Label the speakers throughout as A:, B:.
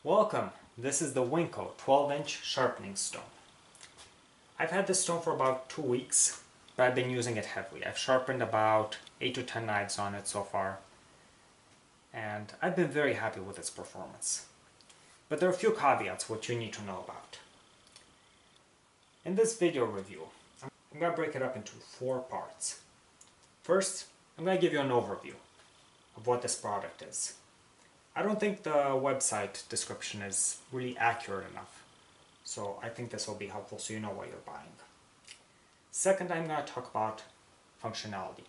A: Welcome! This is the Winco 12-inch sharpening stone. I've had this stone for about 2 weeks, but I've been using it heavily. I've sharpened about 8 to 10 knives on it so far, and I've been very happy with its performance. But there are a few caveats which you need to know about. In this video review, I'm going to break it up into 4 parts. First, I'm going to give you an overview of what this product is. I don't think the website description is really accurate enough, so I think this will be helpful so you know what you're buying. Second, I'm going to talk about functionality.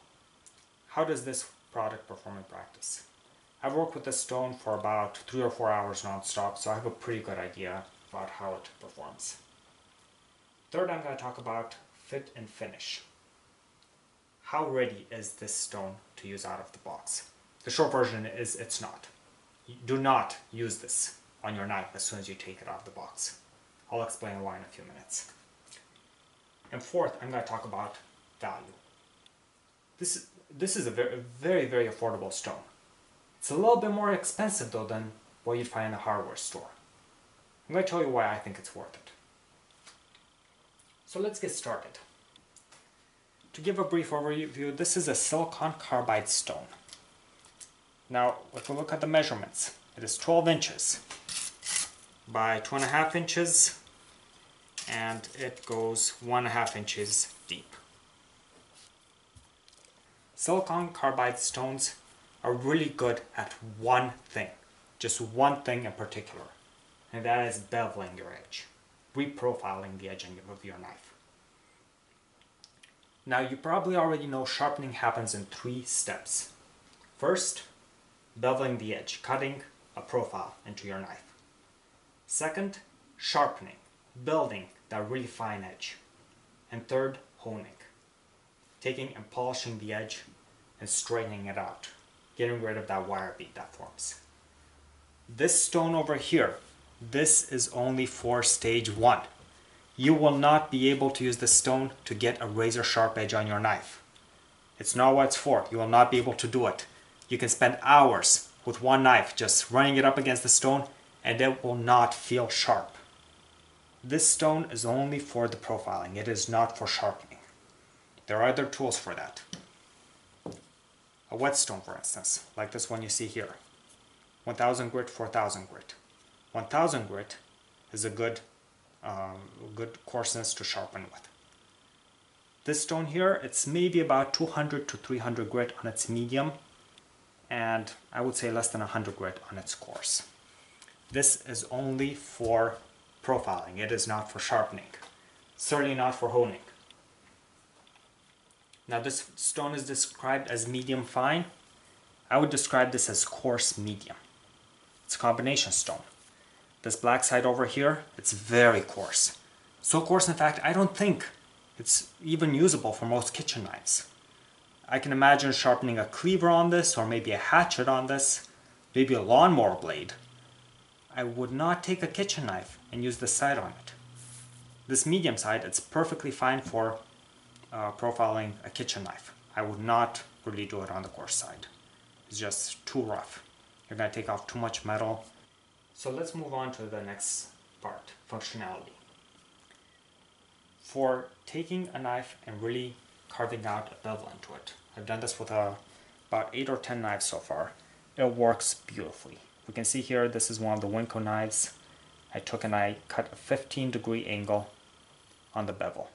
A: How does this product perform in practice? I've worked with this stone for about 3 or 4 hours non-stop, so I have a pretty good idea about how it performs. Third, I'm going to talk about fit and finish. How ready is this stone to use out of the box? The short version is it's not. Do not use this on your knife as soon as you take it out of the box. I'll explain why in a few minutes. And fourth, I'm going to talk about value. This is a very affordable stone. It's a little bit more expensive though than what you'd find in a hardware store. I'm going to tell you why I think it's worth it. So let's get started. To give a brief overview, this is a silicon carbide stone. Now, if we look at the measurements, it is 12 inches by 2.5 inches, and it goes 1.5 inches deep. Silicon carbide stones are really good at one thing, just one thing in particular, and that is beveling your edge, reprofiling the edge of your knife. Now, you probably already know sharpening happens in 3 steps. First, beveling the edge, cutting a profile into your knife. Second, sharpening, building that really fine edge. And third, honing, taking and polishing the edge and straightening it out, getting rid of that wire bead that forms. This stone over here, this is only for stage 1. You will not be able to use this stone to get a razor sharp edge on your knife. It's not what it's for. You will not be able to do it. You can spend hours with one knife just running it up against the stone and it will not feel sharp. This stone is only for the profiling. It is not for sharpening. There are other tools for that. A whetstone, for instance, like this one you see here. 1000 grit, 4000 grit. 1000 grit is a good coarseness to sharpen with. This stone here, it's maybe about 200 to 300 grit on its medium, and I would say less than 100 grit on its coarse. This is only for profiling. It is not for sharpening. Certainly not for honing. Now this stone is described as medium fine. I would describe this as coarse medium. It's a combination stone. This black side over here, it's very coarse. So coarse, in fact, I don't think it's even usable for most kitchen knives. I can imagine sharpening a cleaver on this, or maybe a hatchet on this, maybe a lawnmower blade. I would not take a kitchen knife and use this side on it. This medium side, it's perfectly fine for profiling a kitchen knife. I would not really do it on the coarse side. It's just too rough. You're going to take off too much metal. So let's move on to the next part, functionality. For taking a knife and really carving out a bevel into it. I've done this with about 8 or 10 knives so far. It works beautifully. We can see here, this is one of the Winco knives. I took and I cut a 15-degree angle on the bevel.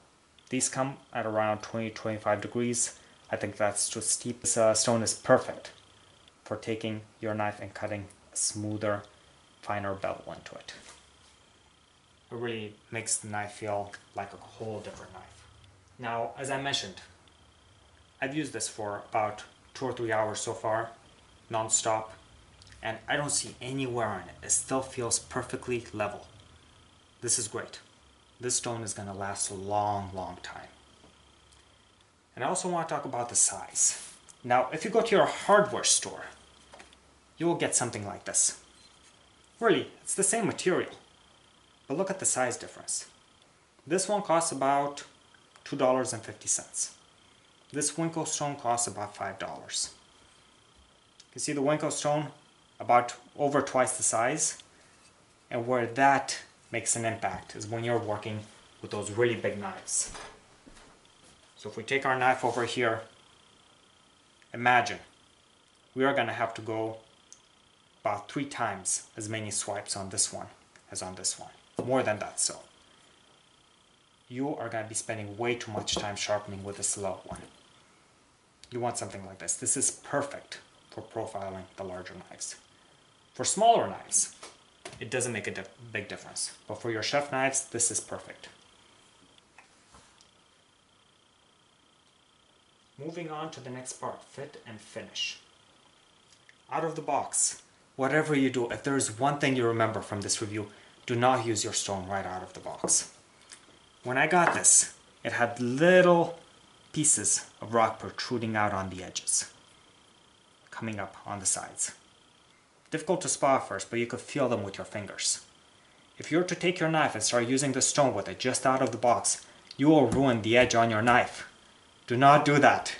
A: These come at around 20-25 degrees. I think that's too steep. This stone is perfect for taking your knife and cutting a smoother, finer bevel into it. It really makes the knife feel like a whole different knife. Now, as I mentioned, I've used this for about 2 or 3 hours so far, non-stop, and I don't see any wear on it. It still feels perfectly level. This is great. This stone is going to last a long time. And I also want to talk about the size. Now, if you go to your hardware store, you will get something like this. Really, it's the same material, but look at the size difference. This one costs about $2.50. This Winco stone costs about $5. You can see the Winco stone about over twice the size. And where that makes an impact is when you're working with those really big knives. So if we take our knife over here, imagine we are going to have to go about 3 times as many swipes on this one as on this one. More than that, so. You are going to be spending way too much time sharpening with this little one. You want something like this. This is perfect for profiling the larger knives. For smaller knives, it doesn't make a big difference. But for your chef knives, this is perfect. Moving on to the next part, fit and finish. Out of the box, whatever you do, if there is one thing you remember from this review, do not use your stone right out of the box. When I got this, it had little pieces of rock protruding out on the edges, coming up on the sides. Difficult to spot at first, but you could feel them with your fingers. If you were to take your knife and start using the stone with it just out of the box, you will ruin the edge on your knife. Do not do that.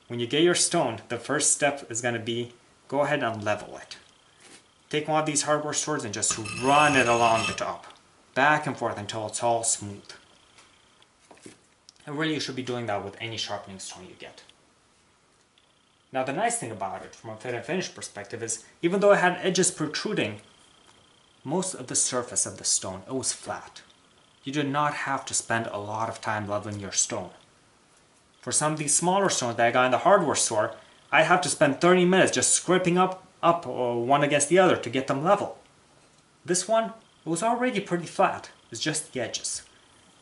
A: When you get your stone, the first step is going to be go ahead and level it. Take one of these hardware swords and just run it along the top, back and forth until it's all smooth. And really you should be doing that with any sharpening stone you get. Now the nice thing about it from a fit and finish perspective is even though it had edges protruding, most of the surface of the stone, it was flat. You did not have to spend a lot of time leveling your stone. For some of these smaller stones that I got in the hardware store, I have to spend 30 minutes just scraping up one against the other to get them level. This one, it was already pretty flat. It's just the edges.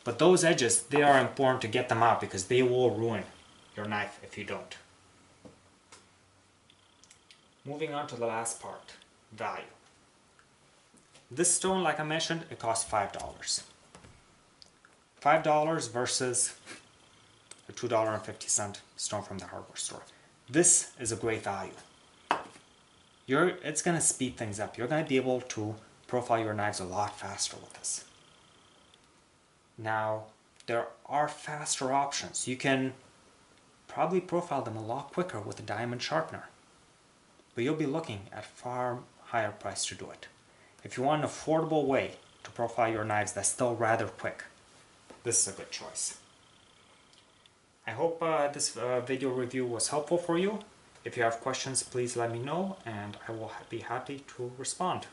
A: But those edges, they are important to get them out because they will ruin your knife if you don't. Moving on to the last part, value. This stone, like I mentioned, it costs $5. $5 versus a $2.50 stone from the hardware store. This is a great value. It's going to speed things up. You're going to be able to profile your knives a lot faster with this. Now, there are faster options. You can probably profile them a lot quicker with a diamond sharpener. But you'll be looking at far higher price to do it. If you want an affordable way to profile your knives that's still rather quick, this is a good choice. I hope this video review was helpful for you. If you have questions, please let me know and I will be happy to respond.